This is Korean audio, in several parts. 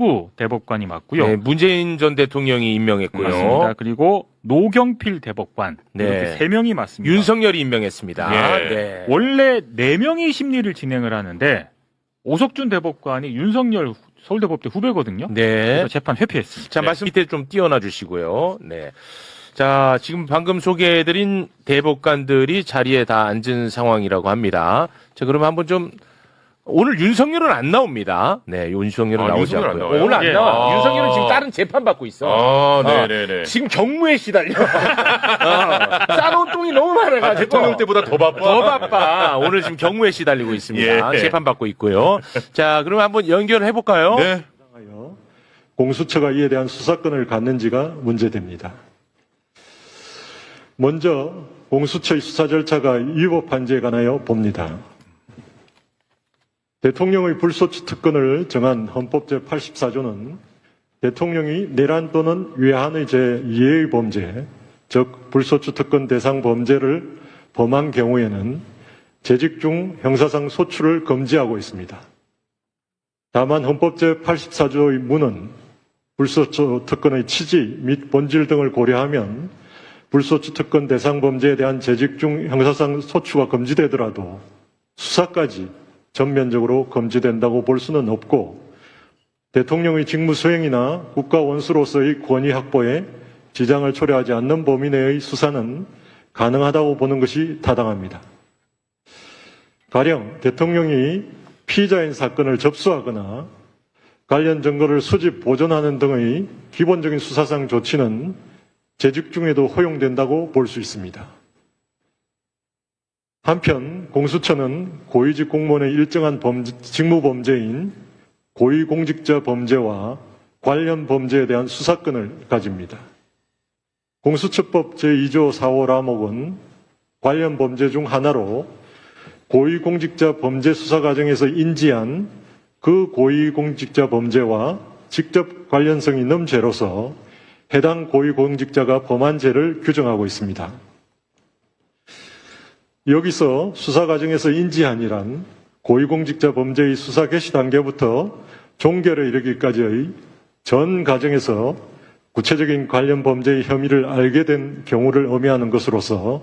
후 대법관이 맡고요. 네, 문재인 전 대통령이 임명했고요. 맞습니다. 그리고 노경필 대법관 네. 이렇게 3명이 맡습니다. 윤석열이 임명했습니다. 예. 네. 원래 4명이 심리를 진행을 하는데 오석준 대법관이 윤석열 서울대법대 후배거든요. 네. 그래서 재판 회피했습니다. 자, 말씀 밑에 좀 띄워놔 주시고요. 네. 자, 지금 방금 소개해드린 대법관들이 자리에 다 앉은 상황이라고 합니다. 자, 그러면 한번 좀, 오늘 윤석열은 안 나옵니다. 네, 윤석열은 나오지 윤석열 안 않고요. 나와요? 오늘 안 예. 나와. 아. 윤석열은 지금 다른 재판 받고 있어. 아, 네네네. 지금 경무에 시달려. 싸놓은 똥이 너무 많아가지고. 대통령 때보다 더 바빠. 더 바빠. 오늘 지금 경무에 시달리고 있습니다. 예. 재판 받고 있고요. 자, 그러면 한번 연결을 해볼까요? 네. 하여 공수처가 이에 대한 수사권을 갖는지가 문제됩니다. 먼저 공수처의 수사 절차가 위법한지에 관하여 봅니다. 대통령의 불소추 특권을 정한 헌법 제84조는 대통령이 내란 또는 외환의 제2의 범죄, 즉 불소추 특권 대상 범죄를 범한 경우에는 재직 중 형사상 소추를 금지하고 있습니다. 다만 헌법 제84조의 문은 불소추 특권의 취지 및 본질 등을 고려하면 불소추 특권 대상 범죄에 대한 재직 중 형사상 소추가 금지되더라도 수사까지 전면적으로 금지된다고 볼 수는 없고 대통령의 직무 수행이나 국가 원수로서의 권위 확보에 지장을 초래하지 않는 범위 내의 수사는 가능하다고 보는 것이 타당합니다. 가령 대통령이 피의자인 사건을 접수하거나 관련 증거를 수집, 보존하는 등의 기본적인 수사상 조치는 재직 중에도 허용된다고 볼 수 있습니다. 한편 공수처는 고위직 공무원의 일정한 직무 범죄인 고위공직자 범죄와 관련 범죄에 대한 수사권을 가집니다. 공수처법 제2조 4호 라목은 관련 범죄 중 하나로 고위공직자 범죄 수사 과정에서 인지한 그 고위공직자 범죄와 직접 관련성이 있는 죄로서 해당 고위공직자가 범한 죄를 규정하고 있습니다. 여기서 수사 과정에서 인지한이란 고위공직자 범죄의 수사 개시 단계부터 종결에 이르기까지의 전 과정에서 구체적인 관련 범죄의 혐의를 알게 된 경우를 의미하는 것으로서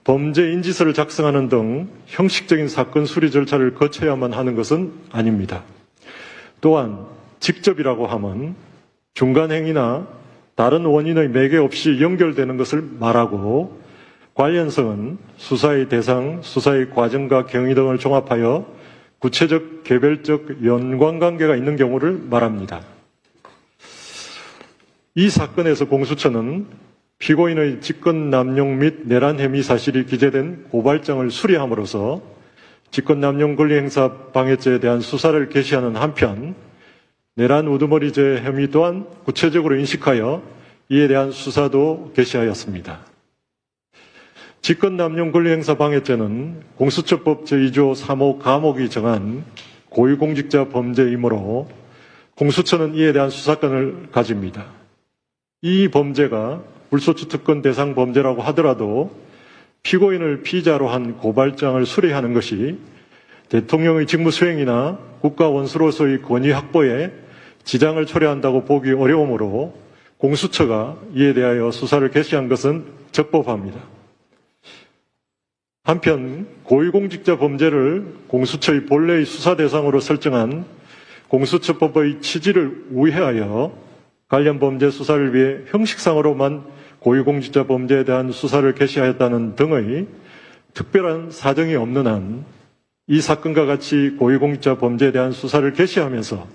범죄 인지서를 작성하는 등 형식적인 사건 수리 절차를 거쳐야만 하는 것은 아닙니다. 또한 직접이라고 하면 중간 행위나 다른 원인의 매개 없이 연결되는 것을 말하고 관련성은 수사의 대상, 수사의 과정과 경위 등을 종합하여 구체적, 개별적 연관관계가 있는 경우를 말합니다. 이 사건에서 공수처는 피고인의 직권남용 및 내란 혐의 사실이 기재된 고발장을 수리함으로써 직권남용 권리행사 방해죄에 대한 수사를 개시하는 한편 내란 우두머리죄 혐의 또한 구체적으로 인식하여 이에 대한 수사도 개시하였습니다. 직권남용 권리행사 방해죄는 공수처법 제2조 3호 가목이 정한 고위공직자 범죄이므로 공수처는 이에 대한 수사권을 가집니다. 이 범죄가 불소추 특권 대상 범죄라고 하더라도 피고인을 피의자로 한 고발장을 수리하는 것이 대통령의 직무 수행이나 국가 원수로서의 권위 확보에 지장을 초래한다고 보기 어려우므로 공수처가 이에 대하여 수사를 개시한 것은 적법합니다. 한편 고위공직자 범죄를 공수처의 본래의 수사 대상으로 설정한 공수처법의 취지를 우회하여 관련 범죄 수사를 위해 형식상으로만 고위공직자 범죄에 대한 수사를 개시하였다는 등의 특별한 사정이 없는 한 이 사건과 같이 고위공직자 범죄에 대한 수사를 개시하면서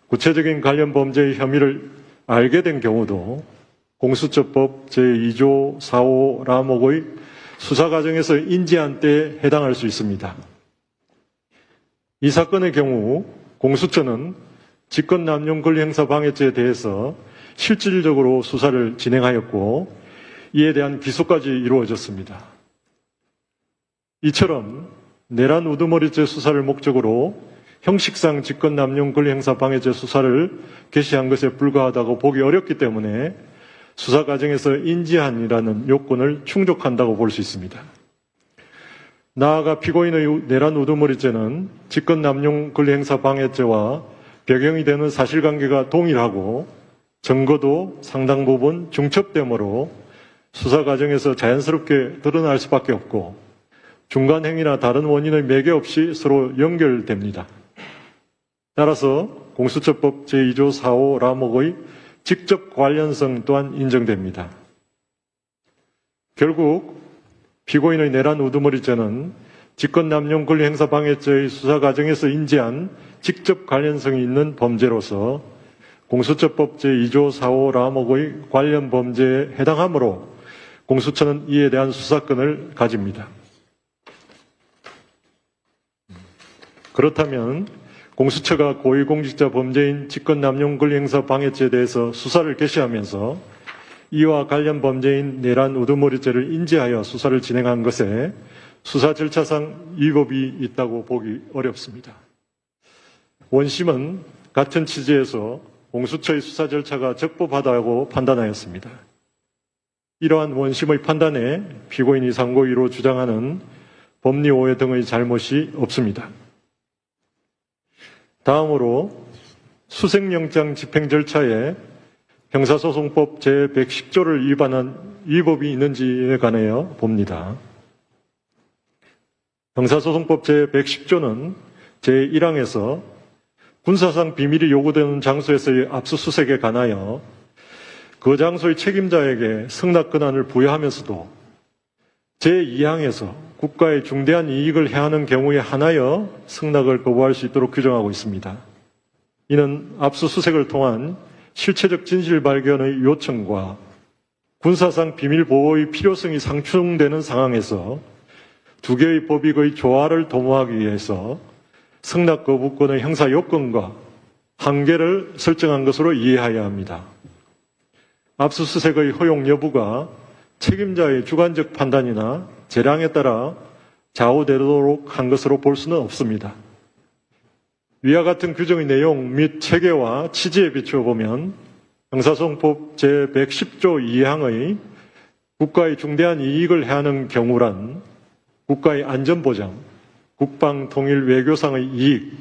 구체적인 관련 범죄의 혐의를 알게 된 경우도 공수처법 제2조 4호 라목의 수사 과정에서 인지한 때에 해당할 수 있습니다. 이 사건의 경우 공수처는 직권남용 권리행사 방해죄에 대해서 실질적으로 수사를 진행하였고 이에 대한 기소까지 이루어졌습니다. 이처럼 내란 우두머리죄 수사를 목적으로 형식상 직권남용 권리행사 방해죄 수사를 개시한 것에 불과하다고 보기 어렵기 때문에 수사 과정에서 인지한이라는 요건을 충족한다고 볼 수 있습니다. 나아가 피고인의 내란 우두머리죄는 직권남용 권리행사 방해죄와 배경이 되는 사실관계가 동일하고 증거도 상당 부분 중첩되므로 수사 과정에서 자연스럽게 드러날 수밖에 없고 중간 행위나 다른 원인의 매개 없이 서로 연결됩니다. 따라서 공수처법 제2조 4호 라목의 직접 관련성 또한 인정됩니다. 결국 피고인의 내란 우두머리죄는 직권남용 권리행사방해죄의 수사 과정에서 인지한 직접 관련성이 있는 범죄로서 공수처법 제2조 4호 라목의 관련 범죄에 해당하므로 공수처는 이에 대한 수사권을 가집니다. 그렇다면 공수처가 고위공직자 범죄인 직권남용 권리행사 방해죄에 대해서 수사를 개시하면서 이와 관련 범죄인 내란 우두머리죄를 인지하여 수사를 진행한 것에 수사 절차상 위법이 있다고 보기 어렵습니다. 원심은 같은 취지에서 공수처의 수사 절차가 적법하다고 판단하였습니다. 이러한 원심의 판단에 피고인이 상고이로 주장하는 법리 오해 등의 잘못이 없습니다. 다음으로 수색영장 집행 절차에 형사소송법 제110조를 위반한 위법이 있는지에 관하여 봅니다. 형사소송법 제110조는 제1항에서 군사상 비밀이 요구되는 장소에서의 압수수색에 관하여 그 장소의 책임자에게 승낙 권한을 부여하면서도 제2항에서 국가의 중대한 이익을 해하는 경우에 한하여 승낙을 거부할 수 있도록 규정하고 있습니다. 이는 압수수색을 통한 실체적 진실 발견의 요청과 군사상 비밀 보호의 필요성이 상충되는 상황에서 두 개의 법익의 조화를 도모하기 위해서 승낙 거부권의 형사 요건과 한계를 설정한 것으로 이해해야 합니다. 압수수색의 허용 여부가 책임자의 주관적 판단이나 재량에 따라 좌우되도록 한 것으로 볼 수는 없습니다. 위와 같은 규정의 내용 및 체계와 취지에 비추어 보면 형사소송법 제110조 2항의 국가의 중대한 이익을 해하는 경우란 국가의 안전보장, 국방통일 외교상의 이익,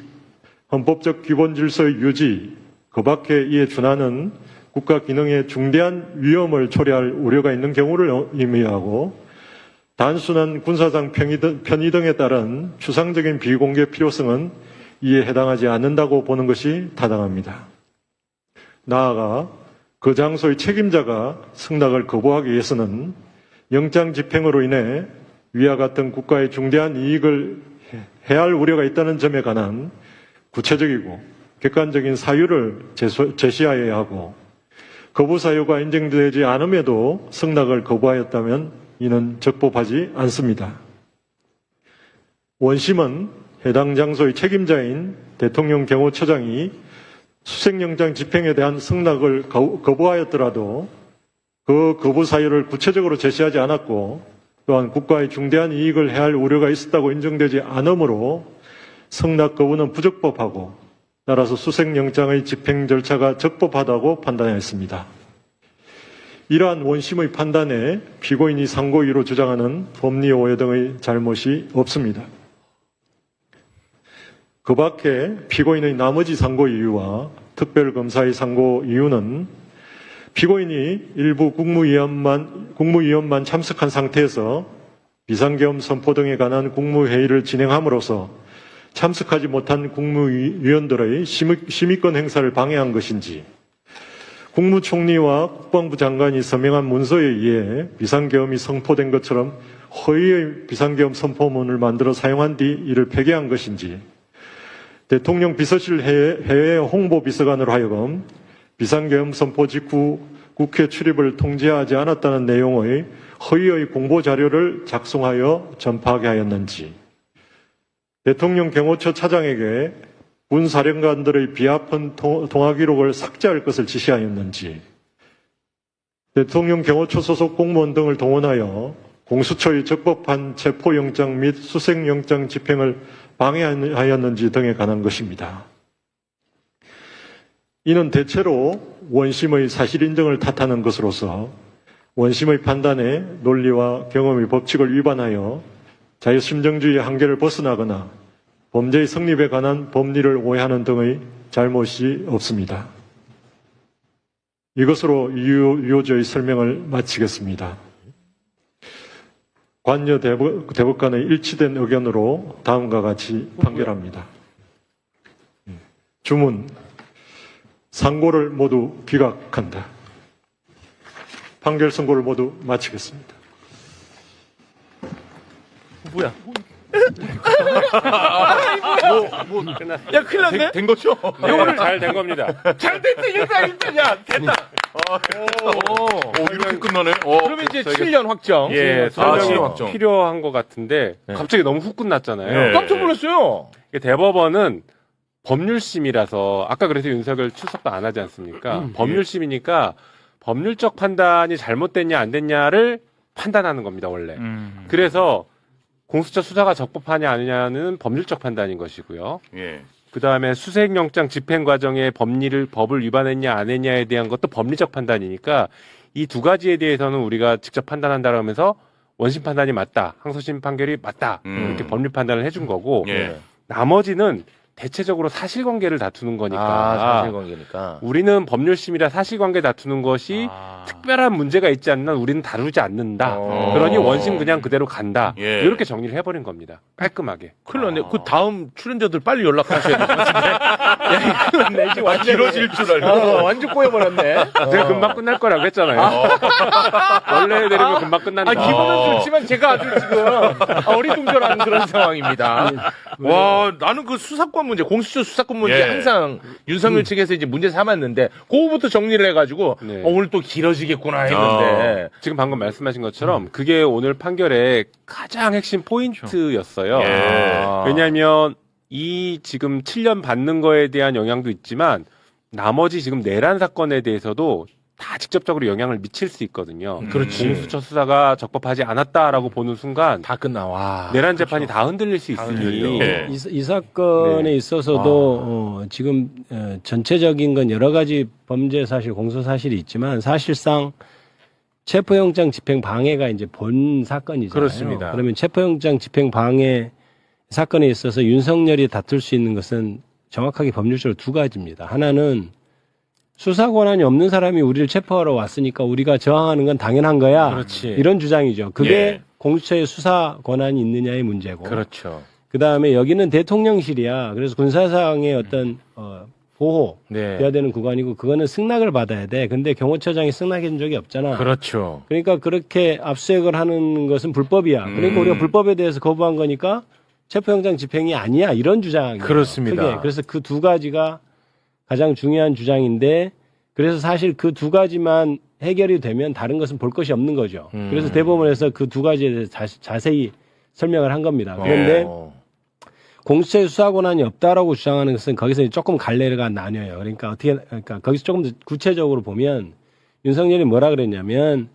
헌법적 기본질서의 유지, 그 밖에 이에 준하는 국가 기능에 중대한 위험을 초래할 우려가 있는 경우를 의미하고 단순한 군사상 편의 등에 따른 추상적인 비공개 필요성은 이에 해당하지 않는다고 보는 것이 타당합니다. 나아가 그 장소의 책임자가 승낙을 거부하기 위해서는 영장 집행으로 인해 위와 같은 국가의 중대한 이익을 해할 우려가 있다는 점에 관한 구체적이고 객관적인 사유를 제시하여야 하고 거부 사유가 인정되지 않음에도 승낙을 거부하였다면 이는 적법하지 않습니다. 원심은 해당 장소의 책임자인 대통령 경호처장이 수색영장 집행에 대한 승낙을 거부하였더라도 그 거부 사유를 구체적으로 제시하지 않았고 또한 국가의 중대한 이익을 해할 우려가 있었다고 인정되지 않으므로 승낙 거부는 부적법하고 따라서 수색영장의 집행 절차가 적법하다고 판단하였습니다. 이러한 원심의 판단에 피고인이 상고이유로 주장하는 법리 오해 등의 잘못이 없습니다. 그 밖에 피고인의 나머지 상고이유와 특별검사의 상고이유는 피고인이 일부 국무위원만 참석한 상태에서 비상계엄 선포 등에 관한 국무회의를 진행함으로써 참석하지 못한 국무위원들의 심의권 행사를 방해한 것인지 국무총리와 국방부 장관이 서명한 문서에 의해 비상계엄이 선포된 것처럼 허위의 비상계엄 선포문을 만들어 사용한 뒤 이를 폐기한 것인지 대통령 비서실 해외 홍보비서관으로 하여금 비상계엄 선포 직후 국회 출입을 통지하지 않았다는 내용의 허위의 공보자료를 작성하여 전파하게 하였는지 대통령 경호처 차장에게 군사령관들의 비합헌 통화 기록을 삭제할 것을 지시하였는지 대통령 경호처 소속 공무원 등을 동원하여 공수처의 적법한 체포영장 및 수색영장 집행을 방해하였는지 등에 관한 것입니다. 이는 대체로 원심의 사실 인정을 탓하는 것으로서 원심의 판단에 논리와 경험의 법칙을 위반하여 자유심정주의의 한계를 벗어나거나 범죄의 성립에 관한 법리를 오해하는 등의 잘못이 없습니다. 이것으로 유효조의 설명을 마치겠습니다. 관여 대법관의 일치된 의견으로 다음과 같이 판결합니다. 주문, 상고를 모두 기각한다. 판결 선고를 모두 마치겠습니다. 뭐야? 야, 큰일 났네? 된 거죠? 오늘 잘 된 겁니다. 잘 됐다, 일단, 야, 됐다. 이렇게 끝나네. 그러면 이제 7년 확정. 예, 설명이 설명이 확정. 필요한 것 같은데 갑자기 너무 훅 끝났잖아요. 네. 깜짝 놀랐어요. 이게 대법원은 법률심이라서 아까 그래서 윤석열 출석도 안 하지 않습니까? 법률심이니까 법률적 판단이 잘못됐냐 안 됐냐를 판단하는 겁니다, 원래. 그래서 공수처 수사가 적법하냐 아니냐는 법률적 판단인 것이고요. 예. 그 다음에 수색영장 집행 과정에 법을 위반했냐 안 했냐에 대한 것도 법리적 판단이니까 이 두 가지에 대해서는 우리가 직접 판단한다고 하면서 원심 판단이 맞다, 항소심 판결이 맞다 이렇게 법률 판단을 해준 거고 예. 나머지는 대체적으로 사실관계를 다투는 거니까 사실관계니까. 우리는 법률심이라 사실관계 다투는 것이 특별한 문제가 있지 않는 우리는 다루지 않는다. 그러니 원심 그냥 그대로 간다. 예. 이렇게 정리를 해버린 겁니다. 깔끔하게. 큰일 났네. 그 다음 출연자들 빨리 연락하셔야 될 것 같은데. 야, 이거 큰일 났네. 지금 완전 길어질 줄 알고. 완전 꼬여버렸네. 내가 금방 끝날 거라고 했잖아요. 원래 내리면 금방 끝난다. 기분은 좋지만 제가 아주 지금 어리둥절한 그런 상황입니다. 와, 나는 그 수사권 문제, 공수처 수사권 문제 예. 항상 윤석열 측에서 이제 문제 삼았는데, 그거부터 정리를 해가지고, 네. 오늘 또 길어지겠구나 했는데. 지금 방금 말씀하신 것처럼 그게 오늘 판결의 가장 핵심 포인트였어요. 예. 왜냐하면 이 지금 7년 받는 거에 대한 영향도 있지만 나머지 지금 내란 사건에 대해서도 다 직접적으로 영향을 미칠 수 있거든요. 그렇지. 공수처 수사가 적법하지 않았다라고 보는 순간 다 끝나, 와. 내란 재판이 다 흔들릴 수 있으니 흔들려. 예. 이 사건에 네. 있어서도 지금 전체적인 건 여러 가지 범죄 사실, 공소 사실이 있지만 사실상 체포영장 집행 방해가 이제 본 사건이잖아요. 그렇습니다. 그러면 체포영장 집행 방해 사건에 있어서 윤석열이 다툴 수 있는 것은 정확하게 법률적으로 두 가지입니다. 하나는 수사 권한이 없는 사람이 우리를 체포하러 왔으니까 우리가 저항하는 건 당연한 거야. 그렇지. 이런 주장이죠. 그게 예. 공수처의 수사 권한이 있느냐의 문제고. 그렇죠. 그다음에 여기는 대통령실이야. 그래서 군사상의 어떤 보호 네. 돼야 되는 구간이고 그거는 승낙을 받아야 돼. 근데 경호처장이 승낙해 준 적이 없잖아. 그렇죠. 그러니까 그렇게 압수수색을 하는 것은 불법이야. 그러니까 우리가 불법에 대해서 거부한 거니까 체포영장 집행이 아니야. 이런 주장이에요. 그렇습니다. 크게. 그래서 그 두 가지가 가장 중요한 주장인데 그래서 사실 그 두 가지만 해결이 되면 다른 것은 볼 것이 없는 거죠. 그래서 대법원에서 그 두 가지에 대해서 자세히 설명을 한 겁니다. 그런데 공수처의 수사 권한이 없다라고 주장하는 것은 거기서 조금 갈래가 나뉘어요. 그러니까 거기서 조금 더 구체적으로 보면 윤석열이 뭐라 그랬냐면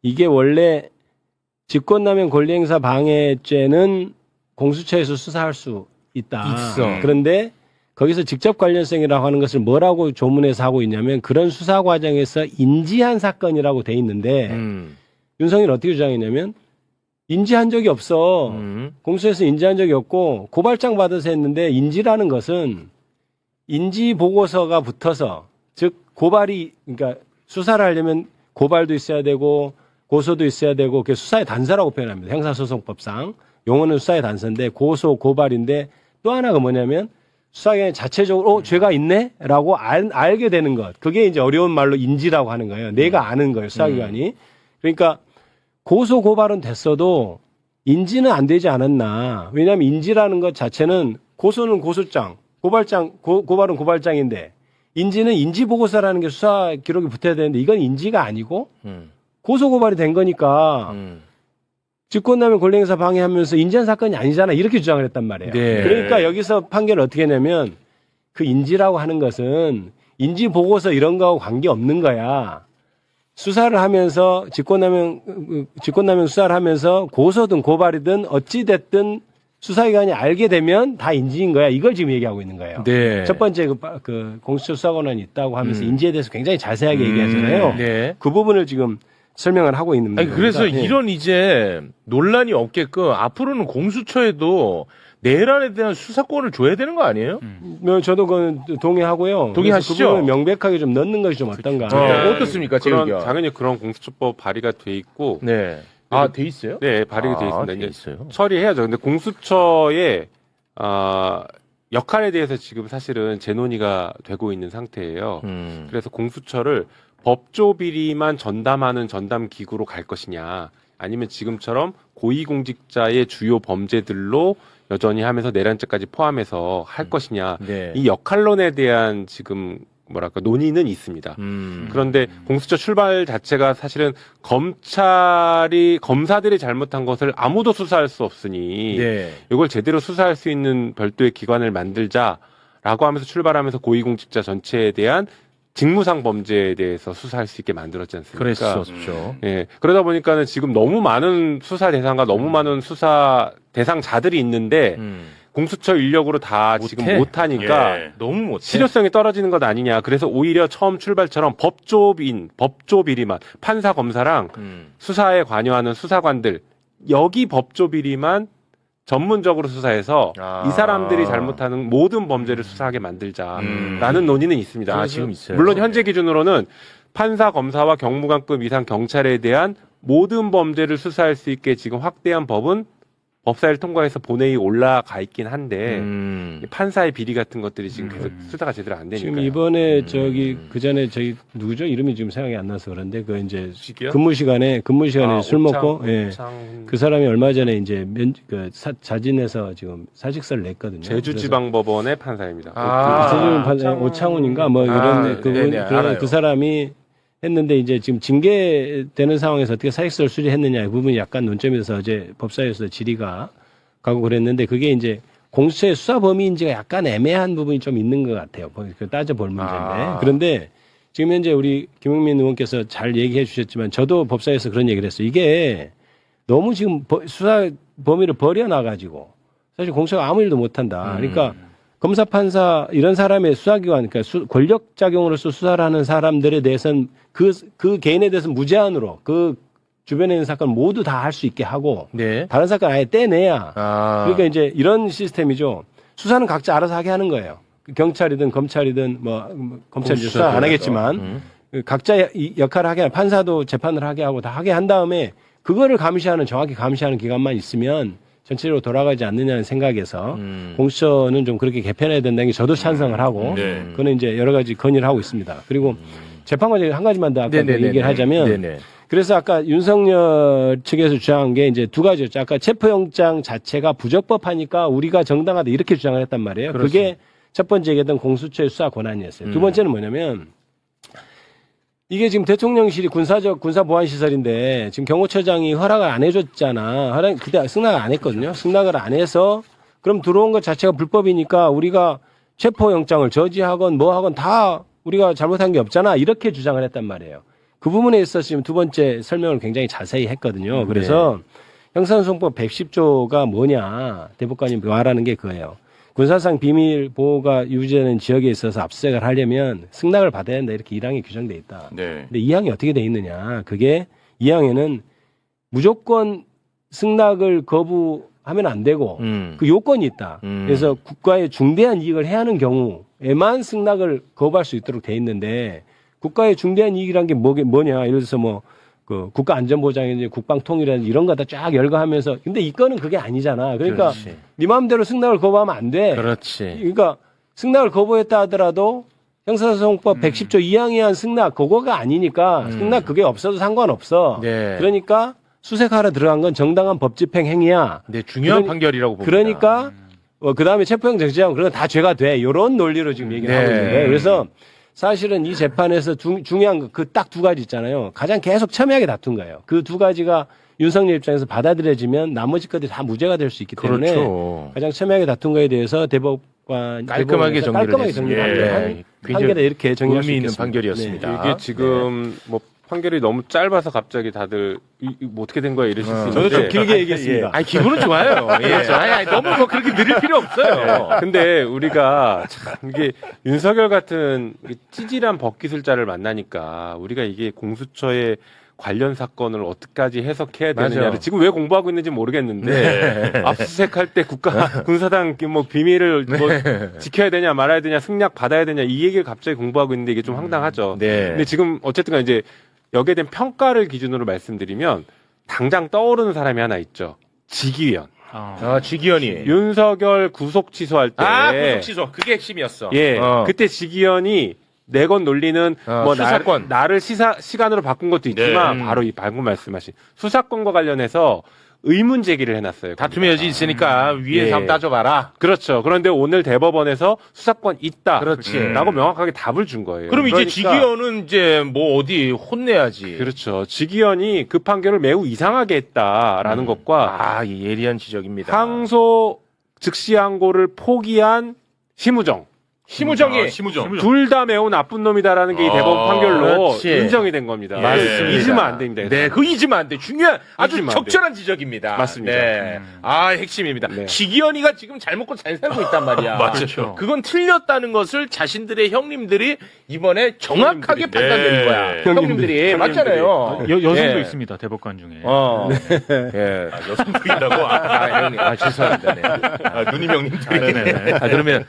이게 원래 직권남용 권리행사 방해죄는 공수처에서 수사할 수 있다. 있어. 그런데 거기서 직접 관련성이라고 하는 것을 뭐라고 조문에서 하고 있냐면 그런 수사 과정에서 인지한 사건이라고 돼 있는데 윤석열이 어떻게 주장했냐면 인지한 적이 없어. 공수처에서 인지한 적이 없고 고발장 받아서 했는데 인지라는 것은 인지 보고서가 붙어서 즉 고발이 그러니까 수사를 하려면 고발도 있어야 되고 고소도 있어야 되고 그게 수사의 단서라고 표현합니다. 형사소송법상 용어는 수사의 단서인데 고소 고발인데 또 하나가 뭐냐면 수사기관이 자체적으로 죄가 있네? 라고 알게 되는 것. 그게 이제 어려운 말로 인지라고 하는 거예요. 내가 아는 거예요. 수사기관이. 그러니까 고소 고발은 됐어도 인지는 안 되지 않았나. 왜냐하면 인지라는 것 자체는 고소는 고소장, 고발은 고발장인데 인지는 인지보고서라는 게 수사 기록이 붙어야 되는데 이건 인지가 아니고 고소 고발이 된 거니까 직권남용 권리행사 방해하면서 인지한 사건이 아니잖아. 이렇게 주장을 했단 말이에요. 네. 그러니까 여기서 판결을 어떻게 했냐면 그 인지라고 하는 것은 인지 보고서 이런 거하고 관계없는 거야. 수사를 하면서 직권남용 수사를 하면서 고소든 고발이든 어찌됐든 수사기관이 알게 되면 다 인지인 거야. 이걸 지금 얘기하고 있는 거예요. 네. 첫 번째 그 공수처 수사 권한이 있다고 하면서 인지에 대해서 굉장히 자세하게 얘기하잖아요. 네. 그 부분을 지금 설명을 하고 있는 아니, 겁니다. 그래서 예. 이런 이제 논란이 없게끔 앞으로는 공수처에도 내란에 대한 수사권을 줘야 되는 거 아니에요? 저도 그건 동의하고요. 동의하시죠? 그래서 그 부분을 명백하게 좀 넣는 것이 좀 어떤가. 어떻습니까, 제 의견? 당연히 그런 공수처법 발의가 돼 있고, 네. 아, 돼 있어요? 네, 발의가 돼 있습니다. 돼 이제 있어요. 처리해야죠. 근데 공수처의 역할에 대해서 지금 사실은 재논의가 되고 있는 상태예요. 그래서 공수처를 법조 비리만 전담하는 전담 기구로 갈 것이냐, 아니면 지금처럼 고위공직자의 주요 범죄들로 여전히 하면서 내란죄까지 포함해서 할 것이냐, 네. 이 역할론에 대한 지금 뭐랄까 논의는 있습니다. 그런데 공수처 출발 자체가 사실은 검사들이 잘못한 것을 아무도 수사할 수 없으니 네. 이걸 제대로 수사할 수 있는 별도의 기관을 만들자라고 하면서 출발하면서 고위공직자 전체에 대한 직무상 범죄에 대해서 수사할 수 있게 만들었지 않습니까? 그랬었죠. 예. 그러다 보니까는 지금 너무 많은 수사 대상과 너무 많은 수사 대상자들이 있는데 공수처 인력으로 다 지금 못하니까 예. 너무 못해. 실효성이 떨어지는 것 아니냐. 그래서 오히려 처음 출발처럼 법조 비리만 판사 검사랑 수사에 관여하는 수사관들 여기 법조 비리만 전문적으로 수사해서 이 사람들이 잘못하는 모든 범죄를 수사하게 만들자라는 논의는 있습니다. 아, 지금 있어요. 물론 현재 기준으로는 판사 검사와 경무관급 이상 경찰에 대한 모든 범죄를 수사할 수 있게 지금 확대한 법은 법사위를 통과해서 본회의에 올라가 있긴 한데 판사의 비리 같은 것들이 지금 계속 수사가 제대로 안 되니까요. 지금 이번에 그 전에 저기 누구죠? 이름이 지금 생각이 안 나서 그런데 그 이제 시기요? 근무 시간에 술 먹고 그 사람이 얼마 전에 이제 자진해서 지금 사직서를 냈거든요. 제주지방법원의 판사입니다. 오창훈인가 뭐 이런 네네, 알아요. 그 사람이 했는데 이제 지금 징계되는 상황에서 어떻게 사직서를 수리했느냐 이 부분이 약간 논점에서 어제 법사위에서 질의가 가고 그랬는데 그게 이제 공수처의 수사 범위인지가 약간 애매한 부분이 좀 있는 것 같아요. 따져볼 문제인데. 그런데 지금 현재 우리 김용민 의원께서 잘 얘기해 주셨지만 저도 법사위에서 그런 얘기를 했어요. 이게 너무 지금 수사 범위를 버려놔가지고 사실 공수처가 아무 일도 못한다. 그러니까 검사, 판사 이런 사람의 수사기관, 그러니까 권력작용으로서 수사를 하는 사람들에 대해서는 그 개인에 대해서 무제한으로 그 주변에 있는 사건 모두 다 할 수 있게 하고 네. 다른 사건 아예 떼내야. 그러니까 이제 이런 시스템이죠. 수사는 각자 알아서 하게 하는 거예요. 경찰이든 검찰이든 뭐 검찰이 수사 안 하겠지만 각자 역할을 하게 하는 판사도 재판을 하게 하고 다 하게 한 다음에 그거를 정확히 감시하는 기관만 있으면 전체적으로 돌아가지 않느냐는 생각에서 공수처는 좀 그렇게 개편해야 된다는 게 저도 찬성을 하고 네. 그거는 이제 여러 가지 건의를 하고 있습니다. 그리고 재판관이 한 가지만 더 아까 얘기를 하자면 그래서 아까 윤석열 측에서 주장한 게 이제 두 가지였죠. 아까 체포영장 자체가 부적법하니까 우리가 정당하다 이렇게 주장을 했단 말이에요. 그게 첫 번째 얘기했던 공수처의 수사 권한이었어요. 두 번째는 뭐냐면 이게 지금 대통령실이 군사 보안 시설인데 지금 경호처장이 허락을 안 해줬잖아. 그때 승낙을 안 했거든요. 승낙을 안 해서 그럼 들어온 것 자체가 불법이니까 우리가 체포영장을 저지하건 뭐 하건 다 우리가 잘못한 게 없잖아. 이렇게 주장을 했단 말이에요. 그 부분에 있어서 지금 두 번째 설명을 굉장히 자세히 했거든요. 그래서 형사소송법 110조가 뭐냐 대법관이 말하는 게 그거예요. 군사상 비밀 보호가 유지되는 지역에 있어서 압수수색을 하려면 승낙을 받아야 한다 이렇게 1항에 규정돼 있다. 네. 근데 2항이 어떻게 돼 있느냐? 그게 2항에는 무조건 승낙을 거부하면 안 되고 그 요건이 있다. 그래서 국가의 중대한 이익을 해하는 경우에만 승낙을 거부할 수 있도록 돼 있는데 국가의 중대한 이익이란 게 뭐냐? 예를 들어서 뭐 그 국가 안전보장이든지 국방통일이라든지 이런 거 다 쫙 열거하면서 근데 이거는 그게 아니잖아. 그러니까 네 마음대로 승낙을 거부하면 안 돼. 그렇지. 그러니까 승낙을 거부했다 하더라도 형사소송법 110조 2항에 한 승낙 그거가 아니니까 승낙 그게 없어도 상관없어. 네. 그러니까 수색하러 들어간 건 정당한 법집행 행위야. 네, 중요한 판결이라고 봅니다. 그러니까 그다음에 체포영장 정지하면 그런 건 다 죄가 돼. 이런 논리로 지금 얘기를 하고 있는 거예요. 그래서 사실은 이 재판에서 중요한 거 그 딱 두 가지 있잖아요. 가장 계속 첨예하게 다툰 거예요. 그 두 가지가 윤석열 입장에서 받아들여지면 나머지 것들이 다 무죄가 될 수 있기 때문에 가장 첨예하게 다툰 거에 대해서 대법관 깔끔하게 정리를 했습니다. 판결에 이렇게 정리할 수 의미 있는 있겠습니다. 판결이었습니다. 이게 지금 뭐 판결이 너무 짧아서 갑자기 다들 뭐 어떻게 된 거야 이러실 수 있는데 저도 좀 길게 얘기했습니다. 아니 기분은 좋아요. 아니, 너무 뭐 그렇게 느릴 필요 없어요. 근데 우리가 참 이게 윤석열 같은 찌질한 법기술자를 만나니까 우리가 이게 공수처의 관련 사건을 어떻게까지 해석해야 맞아. 되느냐를 지금 왜 공부하고 있는지 모르겠는데 압수수색할 때 국가 군사당 뭐 비밀을 뭐 지켜야 되냐 말아야 되냐 승낙 받아야 되냐 이 얘기를 갑자기 공부하고 있는데 이게 좀 황당하죠. 네. 근데 지금 어쨌든 이제 여기에 대한 평가를 기준으로 말씀드리면 당장 떠오르는 사람이 하나 있죠. 지기현. 지기현이. 윤석열 구속 취소할 때 구속 취소. 그게 핵심이었어. 예, 그때 지기현이 내건 논리는 뭐 수사권. 나를 시간으로 바꾼 것도 있지만 네. 바로 이 방금 말씀하신 수사권과 관련해서 의문 제기를 해놨어요. 다툼의 여지 있으니까 위에서 예. 한번 따져봐라. 그렇죠. 그런데 오늘 대법원에서 수사권 있다. 그렇지. 라고 명확하게 답을 준 거예요. 그럼 이제 그러니까 지기현은 이제 뭐 어디 혼내야지. 그렇죠. 지기현이 그 판결을 매우 이상하게 했다라는 것과 이 예리한 지적입니다. 항소 즉시 항고를 포기한 심우정. 심우정이 심우정. 둘 다 매우 나쁜 놈이다라는 게 이 대법원 판결로 그렇지. 인정이 된 겁니다. 예. 맞습니다. 잊으면 안 됩니다. 네, 그거 잊으면 안 돼. 중요한 아주 잊으면 안 적절한 지적입니다. 맞습니다. 네. 핵심입니다. 네. 지기현이가 지금 잘 먹고 잘 살고 있단 말이야. 맞죠. 그건 틀렸다는 것을 자신들의 형님들이 이번에 정확하게 형님들이. 판단내는 네. 거야. 형님들이. 맞잖아요. 여성도 예. 있습니다 대법관 중에. 예. 여성분이라고. 형님. 죄송합니다. 네. 누님 형님들이. 네네. 그러면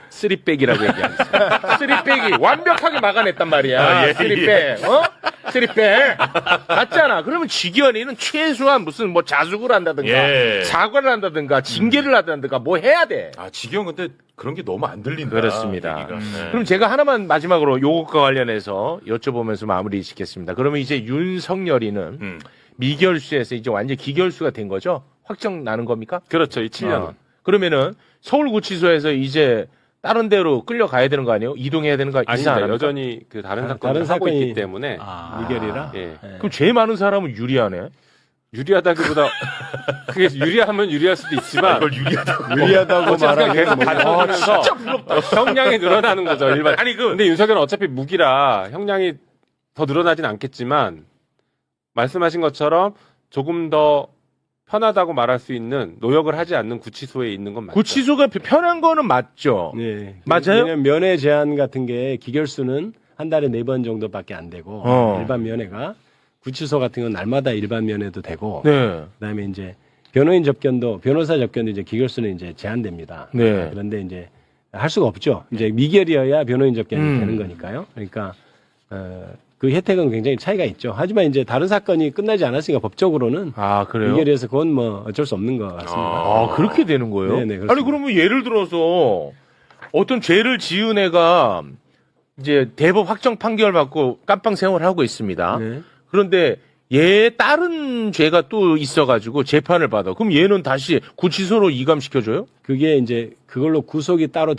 쓰리백이라고 얘기하세요. 쓰리백이 완벽하게 막아냈단 말이야. 예, 쓰리백. 쓰리백. 맞잖아. 그러면 지기현이는 최소한 무슨 뭐 자숙을 한다든가 예. 사과를 한다든가 징계를 한다든가 뭐 해야 돼. 지경 근데 그런 게 너무 안 들린다. 그렇습니다. 얘기가. 네. 그럼 제가 하나만 마지막으로 요것과 관련해서 여쭤보면서 마무리 짓겠습니다. 그러면 이제 윤석열이는 미결수에서 이제 완전 기결수가 된 거죠? 확정 나는 겁니까? 그렇죠. 이 7년은. 그러면은 서울구치소에서 이제 다른 데로 끌려가야 되는 거 아니에요? 이동해야 되는 거 아닙니다. 이상 여전히 그 다른 사건을 다른 하고 사건이- 있기 때문에 미결이라. 예. 그럼 제일 많은 사람은 유리하네. 유리하다기보다 그게 유리하면 유리할 수도 있지만 이걸 유리하다고. 유리하다고 어쨌든 계속 말하기는 받아들면서 형량이 늘어나는 거죠. 일반. 아니 근데 윤석열은 어차피 무기라 형량이 더 늘어나진 않겠지만 말씀하신 것처럼 조금 더 편하다고 말할 수 있는 노역을 하지 않는 구치소에 있는 건 맞죠. 구치소가 편한 거는 맞죠. 네. 맞아요? 왜냐면 면회 제한 같은 게 기결수는 한 달에 4번 정도밖에 안 되고 일반 면회가 구치소 같은 건 날마다 일반 면회도 되고 네. 그다음에 이제 변호인 접견도 변호사 접견도 이제 기결수는 이제 제한됩니다. 네. 그런데 이제 할 수가 없죠. 이제 미결이어야 변호인 접견이 되는 거니까요. 그러니까 그 혜택은 굉장히 차이가 있죠. 하지만 이제 다른 사건이 끝나지 않았으니까 법적으로는 그래요? 미결이어서 그건 뭐 어쩔 수 없는 것 같습니다. 그렇게 되는 거예요? 네, 네, 그렇습니다. 아니, 그러면 예를 들어서 어떤 죄를 지은 애가 이제 대법 확정 판결 받고 깜빵 생활을 하고 있습니다. 네. 그런데 얘 다른 죄가 또 있어가지고 재판을 받아. 그럼 얘는 다시 구치소로 이감시켜줘요? 그게 이제 그걸로 구속이 따로